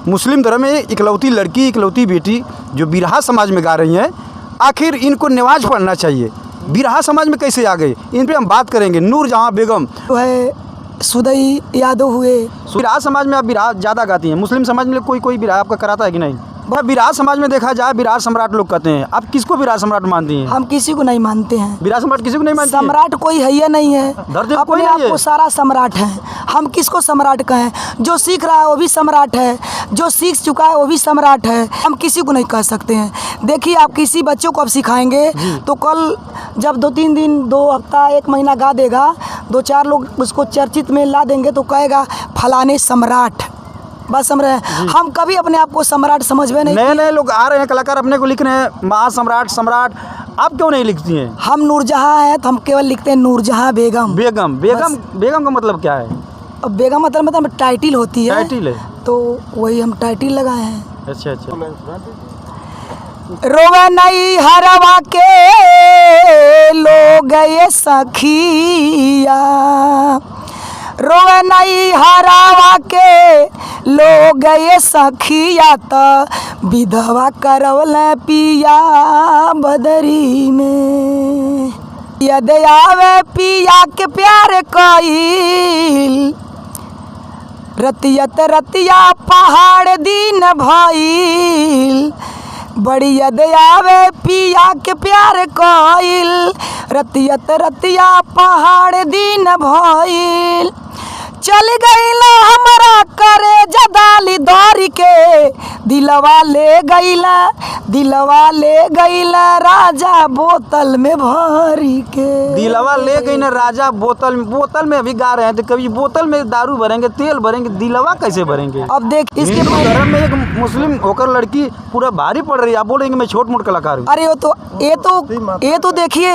मुस्लिम धर्म में इकलौती लड़की, इकलौती बेटी जो बिरहा समाज में गा रही हैं, आखिर इनको नमाज पढ़ना चाहिए। बिरहा समाज में कैसे आ गए, इन पे हम बात करेंगे। नूरजहां बेगम जो है सुदई यादव हुए। बिरहा समाज में आप बिरहा ज़्यादा गाती हैं, मुस्लिम समाज में कोई बिरहा आपका कराता है कि नहीं? बिरहा समाज में देखा जाए बिरहा सम्राट लोग कहते हैं, आप किसको बिरहा सम्राट मानती हैं? हम किसी को नहीं मानते हैं। बिरहा सम्राट किसी को नहीं मानते? सम्राट कोई है या नहीं है, अपने आप को सारा सम्राट है। हम किसको सम्राट कहें? जो सीख रहा है वो भी सम्राट है, जो सीख चुका है वो भी सम्राट है। हम किसी को नहीं कह सकते हैं। देखिए, आप किसी बच्चों को आप सिखाएंगे तो कल जब 2-3 दिन, 2 हफ्ता, 1 महीना गा देगा, 2-4 लोग उसको चर्चित में ला देंगे तो कहेगा फलाने सम्राट। बस समझ रहे हैं। हम कभी अपने आप को सम्राट समझ में नहीं। नए लोग आ रहे हैं, कलाकार अपने को लिख रहे हैं महासम्राट, सम्राट। आप क्यों नहीं लिखती हैं? हम नूरजहां हैं तो हम केवल लिखते हैं नूरजहां बेगम। बेगम का मतलब क्या है? अब बेगम मतलब टाइटिल होती है। टाइटिल है तो वही हम टाइटिल लगाए हैं। अच्छा। रोवे नहीं हरवा के लोग ये सखिया, रोवे नहीं हरावा के लोग ये सखिया तो विधवा करवल पिया बदरी में। यद आवे पिया के प्यार कईल, रतिया पहाड़ दिन भइल। बड़ी यद आवे पिया के प्यार कईल, रतिया पहाड़ दिन भइल। चल गईला हमारा करे जदाली दौरी के, दिलवा ले गईला राजा बोतल में भरी के। दिलवा ले गई ना राजा बोतल में अभी गा रहे हैं, तो कभी बोतल में दारू भरेंगे, तेल भरेंगे, दिलवा कैसे भरेंगे? अब देख, इसके धर्म में एक मुस्लिम होकर लड़की पूरा भारी पड़ रही है, आप बोल रहे हैं कि मैं छोट मोट कलाकार हूँ। अरे ये तो देखिए,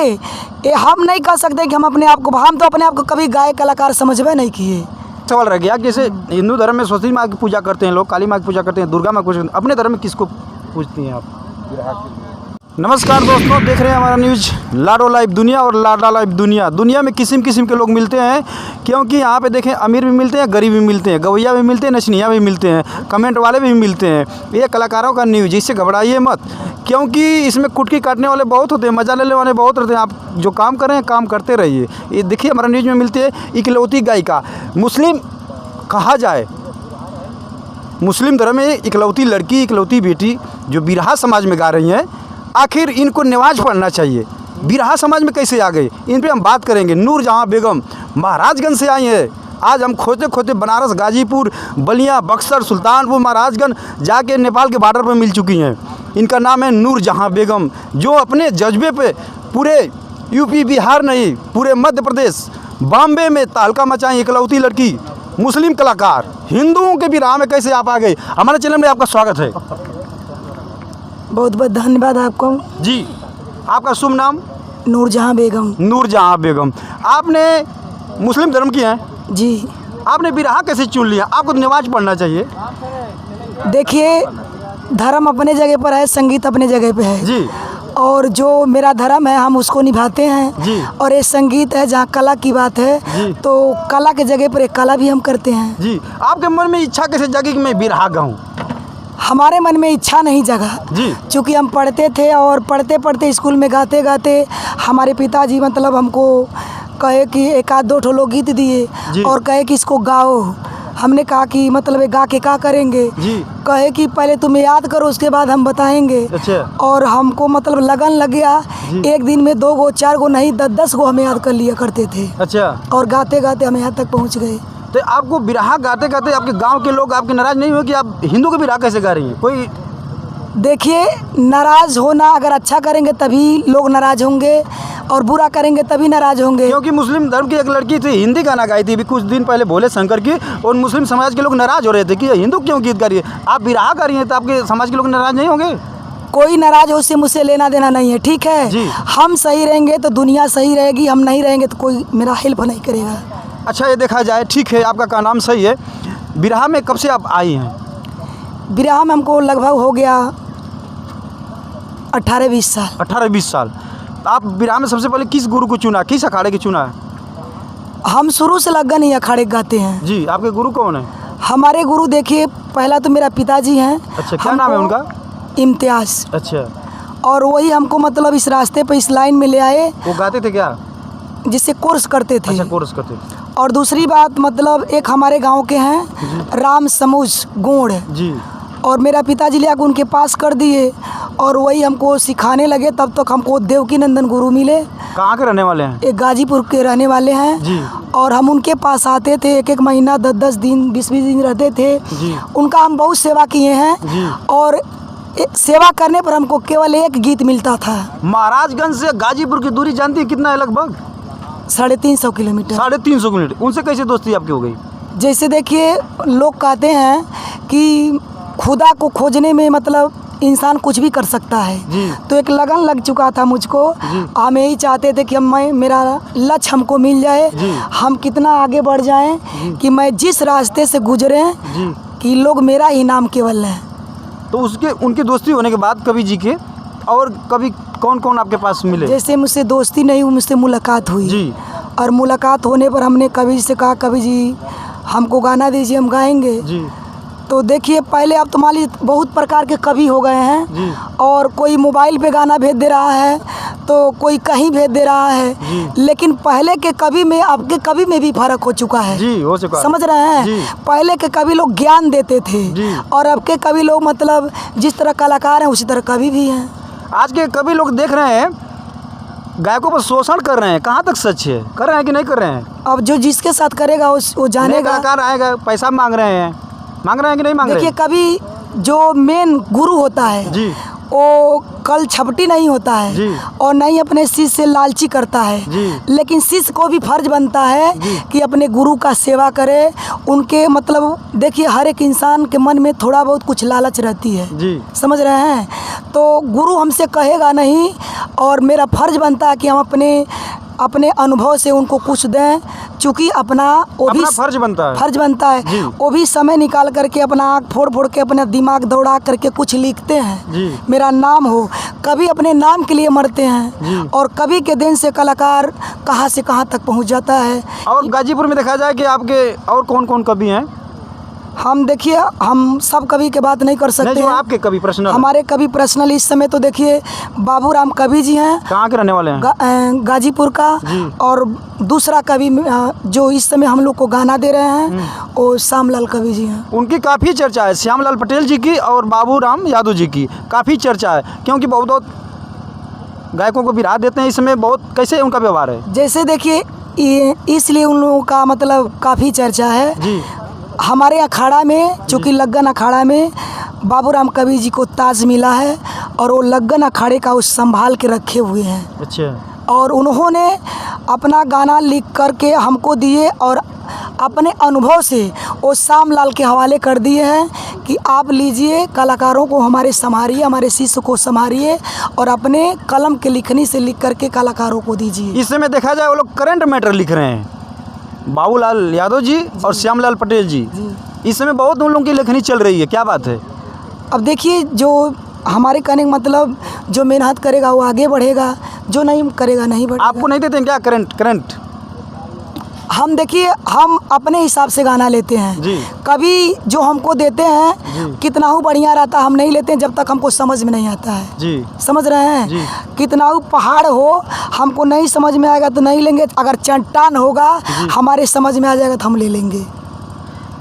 ये हम नहीं कह सकते कि हम तो अपने आप को कभी गायक कलाकार समझबे नहीं किए। सवाल रह गया, जैसे हिंदू धर्म में सरस्वती माँ की पूजा करते हैं लोग, काली माँ की पूजा करते हैं, दुर्गा माँ की पूजा करते हैं, अपने धर्म में किसको पूजती हैं आप? नमस्कार दोस्तों, देख रहे हैं हमारा न्यूज़ लाडो लाइव दुनिया और लाडा लाइव दुनिया। दुनिया में किस्म के लोग मिलते हैं, क्योंकि यहाँ पे देखें अमीर भी मिलते हैं, गरीब भी मिलते हैं, गवैया भी मिलते हैं, नचनिया भी मिलते हैं, कमेंट वाले भी मिलते हैं। ये कलाकारों का न्यूज़, इससे घबराइए मत, क्योंकि इसमें कुटकी काटने वाले बहुत होते हैं, मजा लेने वाले बहुत होते हैं। आप जो काम कर रहे हैं काम करते रहिए। ये देखिए हमारा न्यूज़ में मिलती है इकलौती गायिका, मुस्लिम कहा जाए, मुस्लिम धर्म में इकलौती लड़की, इकलौती बेटी जो बिरहा समाज में गा रही हैं, आखिर इनको नमाज पढ़ना चाहिए। बिरहा समाज में कैसे आ गए, इन पे हम बात करेंगे। नूरजहां बेगम महाराजगंज से आई हैं। आज हम खोते बनारस, गाजीपुर, बलिया, बक्सर, सुल्तानपुर, महाराजगंज जाके नेपाल के बॉर्डर पर मिल चुकी हैं। इनका नाम है नूरजहां बेगम, जो अपने जज्बे पे पूरे यूपी बिहार नहीं, पूरे मध्य प्रदेश, बॉम्बे में तहलका मचाई। इकलौती लड़की, मुस्लिम कलाकार, हिंदुओं के बिरहा में कैसे आप आ गए? हमारे चैनल में आपका स्वागत है। बहुत बहुत धन्यवाद आपको जी। आपका शुभ नाम? नूरजहां बेगम। नूरजहां बेगम, आपने मुस्लिम धर्म की हैं जी। आपने बिरहा कैसे चुन लिया? आपको नमाज पढ़ना चाहिए। देखिए, धर्म अपने जगह पर है, संगीत अपने जगह पे है जी। और जो मेरा धर्म है हम उसको निभाते हैं जी। और ये संगीत है जहाँ कला की बात है जी। तो कला के जगह पर एक कला भी हम करते हैं। जी। आपके मन में इच्छा कैसे जागी कि मैं बिरहा गाऊं? हमारे मन में इच्छा नहीं जगा जी। चूँकि हम पढ़ते थे और पढ़ते स्कूल में गाते हमारे पिताजी मतलब हमको कहे कि 1-2 ठो लोकगीत दिए और कहे कि इसको गाओ। हमने कहा कि मतलब गा के क्या करेंगे? जी। कहे कि पहले तुम याद करो उसके बाद हम बताएंगे। अच्छा। और हमको मतलब लगन लग गया, एक दिन में 2 गो 4 गो नहीं 10 गो हम याद कर लिया करते थे। अच्छा। और गाते हम यहाँ तक पहुँच गए। तो आपको बिरहा गाते आपके गांव के लोग आपके नाराज नहीं हुए कि आप हिंदू के बिरहा कैसे गा रही हैं? कोई देखिए, नाराज़ होना, अगर अच्छा करेंगे तभी लोग नाराज़ होंगे और बुरा करेंगे तभी नाराज़ होंगे। क्योंकि मुस्लिम धर्म की एक लड़की थी, हिंदी गाना गाई थी अभी कुछ दिन पहले भोले शंकर की, और मुस्लिम समाज के लोग नाराज़ हो रहे थे कि हिंदू क्यों गीत गा रही है। आप बिरहा गा रही हैं तो आपके समाज के लोग नाराज़ नहीं होंगे? कोई नाराज़ हो उससे मुझसे लेना देना नहीं है, ठीक है जी। हम सही रहेंगे तो दुनिया सही रहेगी, हम नहीं रहेंगे तो कोई मेरा हेल्प नहीं करेगा। अच्छा, ये देखा जाए, ठीक है, आपका नाम सही है। बिरहा में कब से आप आई हैं? बिरहा में हमको लगभग हो गया 18-20 साल। 18-20 साल। आप बिरहा में सबसे पहले किस गुरु को चुना, किस अखाड़े की चुना है? हम शुरू से लगन ही अखाड़े गाते हैं। जी। आपके गुरु कौन है? हमारे गुरु देखिए, पहला तो मेरा पिताजी हैं। अच्छा, क्या नाम है उनका? इम्तियाज़। अच्छा, और वही हमको मतलब इस रास्ते पे इस लाइन में ले आए, वो गाते थे क्या? जिससे कोर्स करते थे। अच्छा, कोर्स करते थे। और दूसरी बात मतलब एक हमारे गांव के हैं राम समूज गोड़ जी। और मेरा पिताजी ले आकर उनके पास कर दिए और वही हमको सिखाने लगे। तब तक हमको देवकी नंदन गुरु मिले। कहाँ के रहने वाले हैं? एक गाजीपुर के रहने वाले हैं जी। और हम उनके पास आते थे, एक एक महीना 10-10 दिन 20-20 दिन रहते थे जी। उनका हम बहुत सेवा किए हैं जी। और सेवा करने पर हमको केवल एक गीत मिलता था। महाराजगंज से गाजीपुर की दूरी जानती है कितना है? लगभग 350 किलोमीटर। 350 किलोमीटर। उनसे कैसे दोस्ती आपकी हो गई? जैसे देखिए, लोग कहते हैं कि खुदा को खोजने में मतलब इंसान कुछ भी कर सकता है। जी। तो एक लगन लग चुका था मुझको। हम यही चाहते थे कि मेरा लक्ष्य हमको मिल जाए, जी। हम कितना आगे बढ़ जाएं कि मैं जिस रास्ते से गुजरे जी। कि लोग मेरा ही नाम केवल लें। तो उनकी दोस्ती होने के बाद कवि जी के और कभी कौन कौन आपके पास मिले? जैसे मुझसे दोस्ती नहीं हुई, मुझसे मुलाकात हुई। जी। और मुलाकात होने पर हमने कवि जी से कहा, कवि जी हमको गाना दीजिए, हम गाएंगे। जी। तो देखिए, पहले अब तो मान लीजिए बहुत प्रकार के कवि हो गए हैं। जी। और कोई मोबाइल पे गाना भेज दे रहा है तो कोई कहीं भेज दे रहा है। जी। लेकिन पहले के कवि में अब के कवि में भी फर्क हो चुका है। जी, हो चुका है। समझ रहे हैं? जी। पहले के कवि लोग ज्ञान देते थे जी। और अब के कवि लोग मतलब जिस तरह कलाकार हैं उसी तरह कवि भी हैं। आज के कवि लोग देख रहे हैं गायकों पर शोषण कर रहे हैं, कहाँ तक सच है? कर रहे हैं कि नहीं कर रहे हैं? अब जो जिसके साथ करेगा वो नए जानेगा। कलाकार आएगा, पैसा मांग रहे हैं कि नहीं मांग रहे देखिए, हैं? कवि जो मेन गुरु होता है जी। वो कल छपटी नहीं होता है। जी। और नहीं अपने शिष्य से लालची करता है। जी। लेकिन शिष्य को भी फर्ज बनता है कि अपने गुरु का सेवा करे। उनके मतलब देखिए, हर एक इंसान के मन में थोड़ा बहुत कुछ लालच रहती है। जी। समझ रहे हैं? तो गुरु हमसे कहेगा नहीं और मेरा फर्ज बनता है कि हम अपने अनुभव से उनको कुछ दें, चूँकि अपना फर्ज बनता है। फर्ज बनता है। जी। वो भी समय निकाल करके अपना आँख फोड़ फोड़ के अपना दिमाग दौड़ा करके कुछ लिखते हैं। जी। मेरा नाम हो। कभी अपने नाम के लिए मरते जी। हैं और कभी के दिन से कलाकार कहाँ से कहाँ तक पहुँच जाता है। और गाजीपुर में देखा जाए कि आपके और कौन कौन कवि हैं? हम देखिए, हम सब कवि के बात नहीं कर सकते नहीं, जो हैं। आपके कवि पर्सनल? हमारे कवि पर्सनल इस समय तो देखिए बाबूराम कवि जी हैं। कहाँ के रहने वाले हैं? गाजीपुर का। जी। और दूसरा कवि जो इस समय हम लोग को गाना दे रहे हैं वो श्यामलाल कवि जी हैं। उनकी काफ़ी चर्चा है, श्यामलाल पटेल जी की और बाबूराम यादव जी की काफ़ी चर्चा है, क्योंकि बहुत गायकों को विराट देते हैं इस समय। बहुत कैसे उनका व्यवहार है? जैसे देखिए, इसलिए उन लोगों का मतलब काफ़ी चर्चा है। जी। हमारे अखाड़ा में, चूँकि लग्गन अखाड़ा में बाबूराम कवि जी को ताज मिला है और वो लग्गन अखाड़े का वो संभाल के रखे हुए हैं। अच्छा। और उन्होंने अपना गाना लिख करके हमको दिए और अपने अनुभव से वो श्यामलाल के हवाले कर दिए हैं कि आप लीजिए, कलाकारों को हमारे संभालिए, हमारे शिष्य को संभालिए और अपने कलम के लिखनी से लिख करके कलाकारों को दीजिए। इस समय देखा जाए वो लोग करंट मैटर लिख रहे हैं, बाबूलाल यादव जी और श्यामलाल पटेल जी। इस समय बहुत उन लोगों की लेखनी चल रही है, क्या बात है? अब देखिए, जो हमारे कहने का मतलब जो मेहनत करेगा वो आगे बढ़ेगा, जो नहीं करेगा नहीं बढ़ेगा। आपको नहीं देते हैं क्या करंट? हम देखिए, हम अपने हिसाब से गाना लेते हैं। जी। कभी जो हमको देते हैं कितना ही बढ़िया रहता, हम नहीं लेते हैं जब तक हमको समझ में नहीं आता है। जी। समझ रहे हैं? जी। कितना ही पहाड़ हो, हमको नहीं समझ में आएगा तो नहीं लेंगे। अगर चट्टान होगा हमारे समझ में आ जाएगा तो हम ले लेंगे।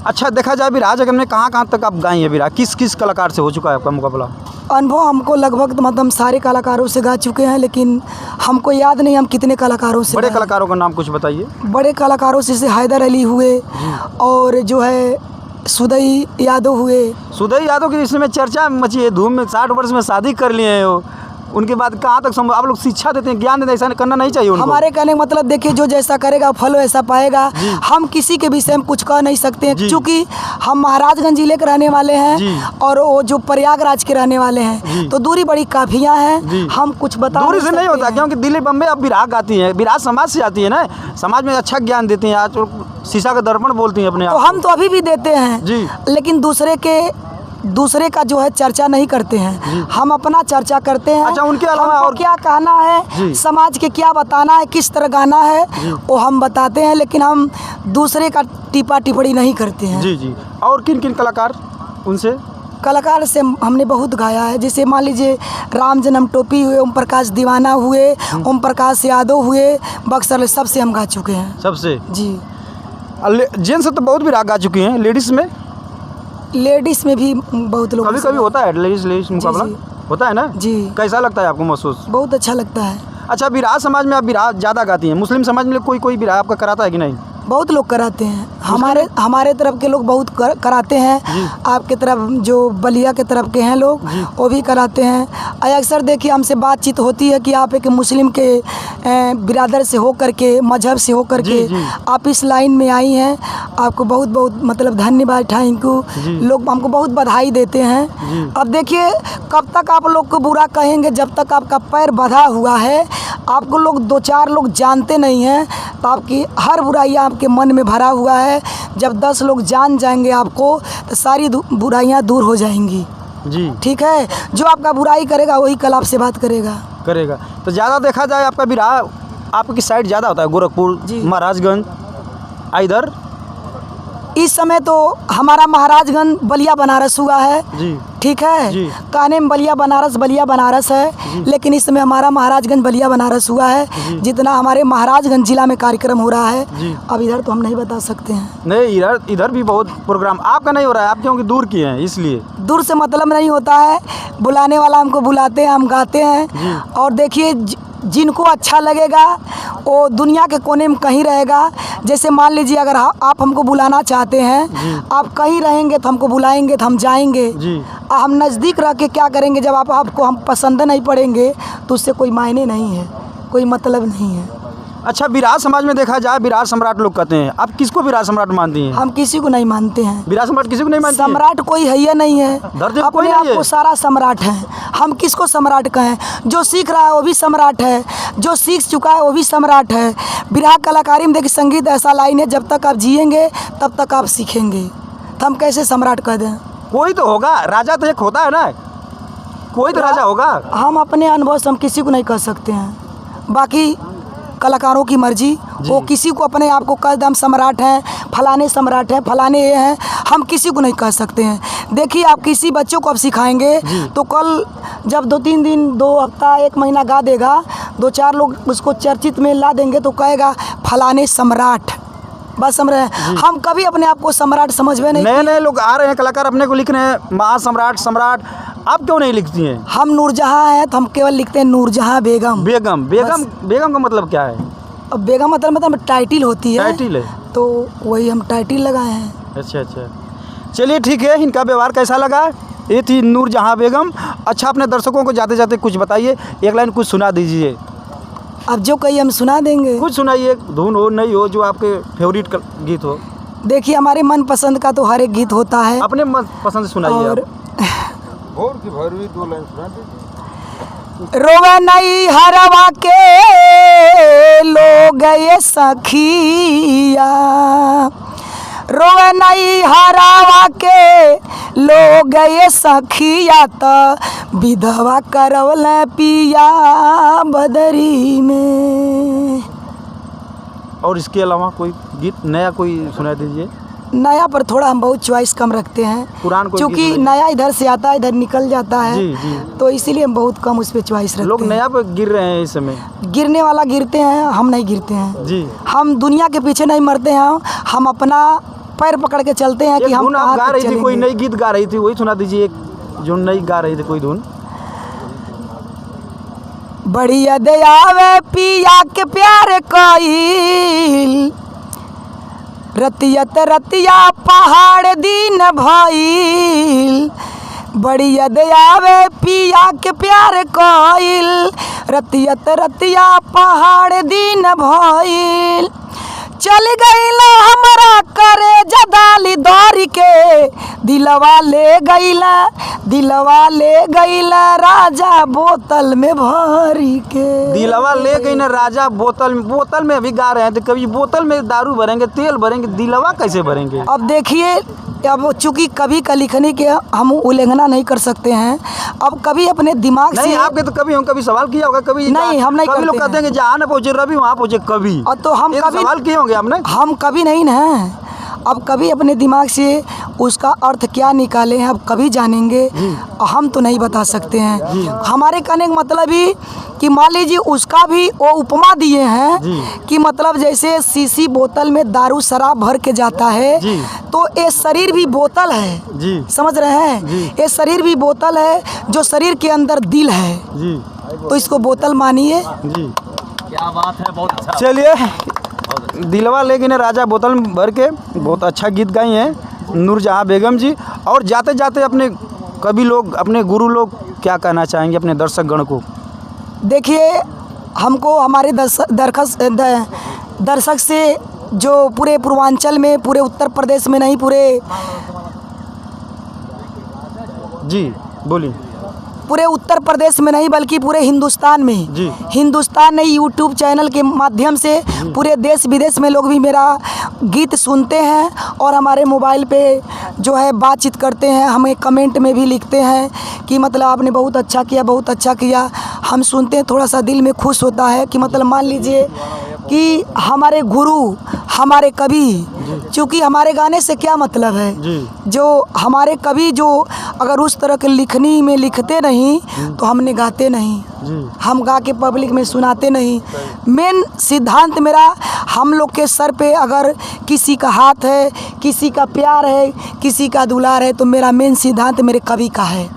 अच्छा, देखा जाए विराज अगर में कहाँ तक आप गाई हैं विराज? किस किस कलाकार से हो चुका है आपका मुकाबला? अनुभव हमको लगभग तो मतलब सारे कलाकारों से गा चुके हैं, लेकिन हमको याद नहीं हम कितने कलाकारों से बड़े गाए। कलाकारों का नाम कुछ बताइए। बड़े कलाकारों से जैसे हैदर अली हुए और जो है सुदई यादव हुए। सुदई यादव की इस समय चर्चा मची है, धूम में 60 वर्ष में शादी कर लिए हैं वो। उनके बाद कहाँ तक संभव? आप लोग शिक्षा देते हैं, ज्ञान देते हैं, ऐसा करना नहीं चाहिए उनको? हमारे कहने का मतलब देखिए, जो जैसा करेगा फल वैसा पाएगा। हम किसी के विषय में कुछ कह नहीं सकते हैं, क्योंकि हम महाराजगंज जिले के रहने वाले हैं और वो जो प्रयागराज के रहने वाले हैं, तो दूरी बड़ी काफियाँ हैं। हम कुछ बता दूरी से नहीं होता, क्योंकि दिल्ली बम्बई अब विराग आती है, विराज समाज से आती है ना, समाज में अच्छा ज्ञान देती हैं। आज शीशा का दर्पण बोलती हैं अपने तो आप। हम तो अभी भी देते हैं जी। लेकिन दूसरे के दूसरे का जो है चर्चा नहीं करते हैं, हम अपना चर्चा करते हैं। अच्छा, उनके अलावा हमको और क्या कहना है, जी। समाज के क्या बताना है, किस तरह गाना है, वो हम बताते हैं, लेकिन हम दूसरे का टिप्पा टिप्पणी नहीं करते हैं। जी जी। और किन किन कलाकार उनसे? कलाकार से हमने बहुत गाया है, जैसे मान लीजिए राम जन्म टोपी हुए, ओम प्रकाश दीवाना हुए, ओम प्रकाश यादव हुए, बक्सर, सबसे हम गा चुके हैं। सबसे? जी। जेंट्स तो बहुत भी राग गा चुकी हैं, लेडीज़ में? लेडीज़ में भी बहुत लोग कभी कभी होता है लेडीज़ मुकाबला? जी। होता है ना? जी। कैसा लगता है आपको महसूस? बहुत अच्छा लगता है। अच्छा, बिरहा समाज में आप बिरहा ज़्यादा गाती हैं, मुस्लिम समाज में कोई बिरहा आपका कराता है कि नहीं? बहुत लोग कराते हैं, हमारे तरफ के लोग बहुत कराते हैं। आपके तरफ जो बलिया के तरफ के हैं लोग, वो भी कराते हैं। अक्सर देखिए हमसे बातचीत होती है कि आप एक मुस्लिम के बिरादर से हो करके, मजहब से हो करके आप इस लाइन में आई हैं, आपको बहुत बहुत मतलब धन्यवाद, थैंक यू। लोग हमको बहुत बधाई देते हैं। अब देखिए कब तक आप लोग को बुरा कहेंगे, जब तक आपका पैर बंधा हुआ है, आपको लोग 2-4 लोग जानते नहीं हैं, तो आपकी हर बुराइयाँ आपके मन में भरा हुआ है। जब 10 लोग जान जाएंगे आपको, तो सारी बुराइयाँ दूर हो जाएंगी। जी। ठीक है, जो आपका बुराई करेगा वही कल आपसे बात करेगा। तो ज़्यादा देखा जाए आपका बिरहा आपकी साइड ज़्यादा होता है, गोरखपुर, महाराजगंज, इधर? इस समय तो हमारा महाराजगंज बलिया बनारस हुआ है। जी। ठीक है, कहने में बलिया बनारस है, लेकिन इस समय हमारा महाराजगंज बलिया बनारस हुआ है। जितना हमारे महाराजगंज जिला में कार्यक्रम हो रहा है, अब इधर तो हम नहीं बता सकते हैं। नहीं, इधर भी बहुत प्रोग्राम आपका नहीं हो रहा है, आप क्योंकि दूर की हैं, इसलिए। दूर से मतलब नहीं होता है, बुलाने वाला हमको बुलाते हैं, हम गाते हैं। और देखिए जिनको अच्छा लगेगा वो दुनिया के कोने में कहीं रहेगा। जैसे मान लीजिए अगर आप हमको बुलाना चाहते हैं, आप कहीं रहेंगे तो हमको बुलाएंगे तो हम जाएंगे। हम नज़दीक रह के क्या करेंगे, जब आपको हम पसंद नहीं पड़ेंगे तो उससे कोई मायने नहीं है, कोई मतलब नहीं है। अच्छा, बिरहा समाज में देखा जाए बिरहा सम्राट लोग कहते हैं, आप किसको बिरहा सम्राट मानती हैं? हम किसी को नहीं मानते हैं। बिरहा सम्राट किसी को नहीं मानते? सम्राट कोई है या नहीं है, अपने आप को सारा सम्राट है। हम किसको सम्राट कहें? जो सीख रहा है वो भी सम्राट है, जो सीख चुका है वो भी सम्राट है। बिरहा कलाकारी में देखिए संगीत ऐसा लाइन है, जब तक आप जिएंगे तब तक आप सीखेंगे, तो हम कैसे सम्राट कह दें? कोई तो होगा, राजा तो एक होता है ना, कोई तो राजा होगा। हम अपने अनुभव से हम किसी को नहीं कह सकते हैं, बाकी कलाकारों की मर्जी, वो किसी को अपने आप को कह दे हम सम्राट हैं, फलाने सम्राट हैं, फलाने ये हैं, हम किसी को नहीं कह सकते हैं। देखिए आप किसी बच्चों को अब सिखाएंगे तो कल जब 2-3 दिन, 2 हफ्ता, 1 महीना गा देगा, 2-4 लोग उसको चर्चित में ला देंगे तो कहेगा फलाने सम्राट। बस समझ रहे हैं, हम कभी अपने आप को सम्राट समझ में नहीं। नए लोग आ रहे हैं, कलाकार अपने को लिख रहे हैं महासम्राट, आप क्यों नहीं लिखती हैं? हम नूरजहाँ हैं तो हम केवल लिखते हैं नूरजहाँ बेगम। बेगम का मतलब क्या है? अब बेगम मतलब टाइटिल होती है, टाइटिल है, तो वही हम टाइटिल लगाए हैं। अच्छा, चलिए ठीक है। इनका व्यवहार कैसा लगा? ये थी नूरजहाँ बेगम। अच्छा, अपने दर्शकों को जाते जाते कुछ बताइए, एक लाइन कुछ सुना दीजिए। अब जो कही हम सुना देंगे। कुछ सुनाइए, धुन हो नहीं हो, जो आपके फेवरेट गीत हो। देखिए हमारे मन पसंद का तो हर एक गीत होता है, अपने मन पसंद से सुनाइए। और भोर की भरवी 2 लाइन सुना दीजिए। रोवे नहीं हरवा के लोग ये सखिया, रोवे नहीं हरवा के लोग ये सखिया, तो विधवा करवल पिया बदरी में। और इसके अलावा कोई गीत नया कोई सुना दीजिए। नया पर थोड़ा हम बहुत चॉइस कम रखते हैं, पुरान क्योंकि नया इधर से आता है, इधर निकल जाता है। जी। तो इसीलिए हम बहुत कम उस पर चॉइस रखते हैं। लोग नया पे गिर रहे हैं इस समय। गिरने वाला गिरते हैं, हम नहीं गिरते हैं जी। हम दुनिया के पीछे नहीं मरते हैं, हम अपना पैर पकड़ के चलते हैं कि हम आप गा रही थी, कोई नई गीत गा रही थी, वही सुना दीजिए, जो नई गा रही थी कोई धुन। बढ़िया दयावे पिया के प्यार कईल, रतिया पहाड़ दिन भइल। बढ़िया दयावे पिया के प्यार कईल, रतिया पहाड़ दिन भइल। चल गईला हमरा करे जदाली दौरी के, दिलवा ले गईला राजा बोतल में भरी के। दिलवा ले गई ना राजा बोतल में अभी गा रहे हैं, तो कभी बोतल में दारू भरेंगे, तेल भरेंगे, दिलवा कैसे भरेंगे? अब देखिए अब चूंकि कभी का लिखने के हम उल्लंघना नहीं कर सकते हैं। अब कभी अपने दिमाग नहीं से आपके तो कभी हम कभी सवाल किया होगा कभी नहीं, हम नहीं कभी लोग करते कहते हैं कि जहाँ ना पहुँचे रवि वहाँ पहुँचे कभी और तो हम ये कभी सवाल किए होंगे आपने। हम कभी नहीं ना। अब कभी अपने दिमाग से उसका अर्थ क्या निकाले हैं अब कभी जानेंगे, हम तो नहीं बता सकते हैं। हमारे कहने का मतलब ही कि मान लीजिए उसका भी वो उपमा दिए हैं कि मतलब जैसे शीशी बोतल में दारू शराब भर के जाता है तो ये शरीर भी बोतल है जी समझ रहे हैं। ये शरीर भी बोतल है, जो शरीर के अंदर दिल है जी तो इसको बोतल मानिए। जी क्या बात है, बहुत अच्छा। चलिए दिलवा लेकिन राजा बोतल में भर के बहुत अच्छा गीत गाई हैं नूरजहां बेगम जी। और जाते जाते अपने कभी लोग अपने गुरु लोग क्या कहना चाहेंगे अपने दर्शक गण को? देखिए हमको हमारे दर्शक से जो पूरे पूर्वांचल में, पूरे उत्तर प्रदेश में नहीं, पूरे जी बोलिए। पूरे उत्तर प्रदेश में नहीं बल्कि पूरे हिंदुस्तान में जी। हिंदुस्तान ने यूट्यूब चैनल के माध्यम से पूरे देश विदेश में लोग भी मेरा गीत सुनते हैं और हमारे मोबाइल पे जो है बातचीत करते हैं, हमें कमेंट में भी लिखते हैं कि मतलब आपने बहुत अच्छा किया, बहुत अच्छा किया। हम सुनते हैं, थोड़ा सा दिल में खुश होता है कि मतलब मान लीजिए कि हमारे गुरु, हमारे कवि, चूँकि हमारे गाने से क्या मतलब है, जो हमारे कवि जो अगर उस तरह के लिखनी में लिखते नहीं तो हमने गाते नहीं, हम गा के पब्लिक में सुनाते नहीं। मेन सिद्धांत मेरा, हम लोग के सर पे अगर किसी का हाथ है, किसी का प्यार है, किसी का दुलार है तो मेरा मेन सिद्धांत मेरे कवि का है।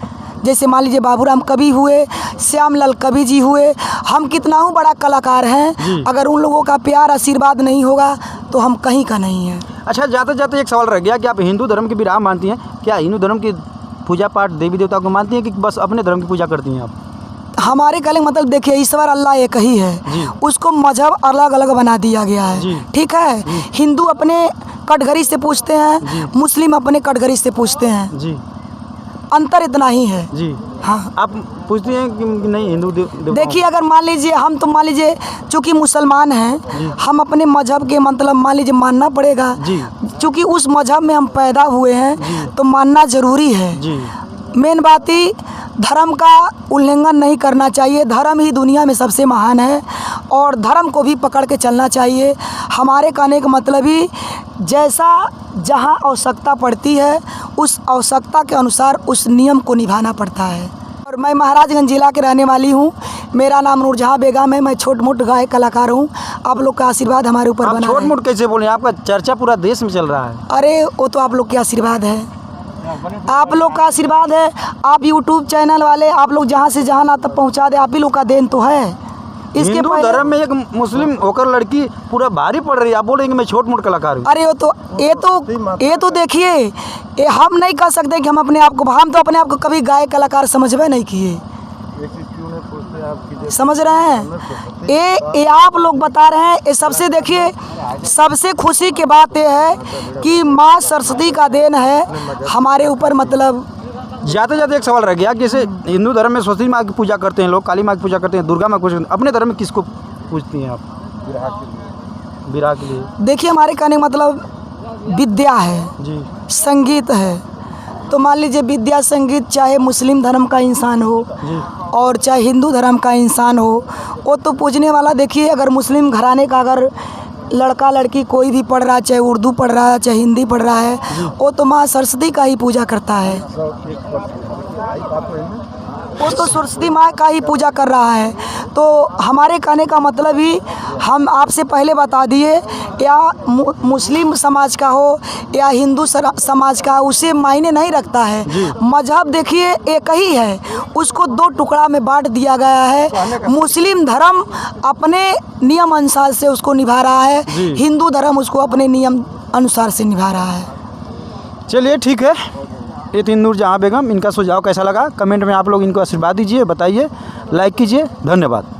जैसे मान लीजिए बाबूराम कवि हुए, श्यामलाल कवि जी हुए, हम कितना हूँ बड़ा कलाकार हैं, अगर उन लोगों का प्यार आशीर्वाद नहीं होगा तो हम कहीं का नहीं हैं। अच्छा जाते जाते एक सवाल रह गया कि आप हिंदू धर्म की विराम मानती हैं क्या? हिंदू धर्म की पूजा पाठ देवी देवता को मानती हैं कि बस अपने धर्म की पूजा करती हैं आप? हमारे कहने का मतलब देखिए ईश्वर अल्लाह एक ही है, उसको मजहब अलग अलग बना दिया गया है, ठीक है। हिंदू अपने कटघरी से पूछते हैं, मुस्लिम अपने कटघरी से पूछते हैं जी, अंतर इतना ही है जी। हाँ आप पूछती हैं कि नहीं हिंदू देखिए अगर मान लीजिए हम तो मान लीजिए चूँकि मुसलमान हैं, हम अपने मजहब के मतलब मान लीजिए मानना पड़ेगा, चूँकि उस मजहब में हम पैदा हुए हैं तो मानना ज़रूरी है। मेन बात ही धर्म का उल्लंघन नहीं करना चाहिए, धर्म ही दुनिया में सबसे महान है और धर्म को भी पकड़ के चलना चाहिए। हमारे कहने का मतलब ही जैसा जहाँ आवश्यकता पड़ती है उस आवश्यकता के अनुसार उस नियम को निभाना पड़ता है। और मैं महाराजगंज जिला के रहने वाली हूँ, मेरा नाम नूरजहां बेगम है, मैं छोट मोट गायक कलाकार हूँ। आप लोग का आशीर्वाद हमारे ऊपर बना है। छोट मोट कैसे बोले, आपका चर्चा पूरा देश में चल रहा है। अरे वो तो आप लोग के आशीर्वाद है, आप लोग का आशीर्वाद है। आप यूट्यूब चैनल वाले, आप लोग जहाँ से जहाँ ना तक पहुँचा दे, आप ही लोग का देन तो है। इसके हिंदू धर्म में एक मुस्लिम होकर लड़की पूरा भारी पड़ रही है, आप बोल रहे हैं कि मैं छोट मोट कलाकार हूँ। अरे ये तो देखिए, ये हम नहीं कह सकते कि हम अपने आप को, हम तो अपने आप को कभी गायक कलाकार समझबे नहीं किए, समझ रहे हैं। ये आप लोग बता रहे हैं, ये सबसे देखिए सबसे खुशी की बात ये है कि माँ सरस्वती का देन है हमारे ऊपर। मतलब जाते जाते एक सवाल रह गया कि जैसे हिंदू धर्म में सरस्वती माँ की पूजा करते हैं लोग, काली माँ की पूजा करते हैं, दुर्गा माँ की पूजा करते हैं, अपने धर्म में किसको पूजती हैं आप? विराह के लिए। देखिए हमारे कहने का मतलब विद्या है जी, संगीत है, तो मान लीजिए विद्या संगीत चाहे मुस्लिम धर्म का इंसान हो और चाहे हिंदू धर्म का इंसान हो, वो तो पूजने वाला। देखिए अगर मुस्लिम घराने का अगर लड़का लड़की कोई भी पढ़ रहा है, चाहे उर्दू पढ़ रहा है चाहे हिंदी पढ़ रहा है, वो तो माँ सरस्वती का ही पूजा करता है, वो तो सरस्वती माँ का ही पूजा कर रहा है। तो हमारे कहने का मतलब ही हम आपसे पहले बता दिए, या मुस्लिम समाज का हो या हिंदू समाज का, उसे मायने नहीं रखता है। मजहब देखिए एक ही है, उसको दो टुकड़ा में बांट दिया गया है। मुस्लिम धर्म अपने नियम अनुसार से उसको निभा रहा है, हिंदू धर्म उसको अपने नियम अनुसार से निभा रहा है। चलिए ठीक है, ये थी नूरजहां बेगम। इनका सुझाव कैसा लगा कमेंट में आप लोग इनको आशीर्वाद दीजिए, बताइए, लाइक कीजिए। धन्यवाद।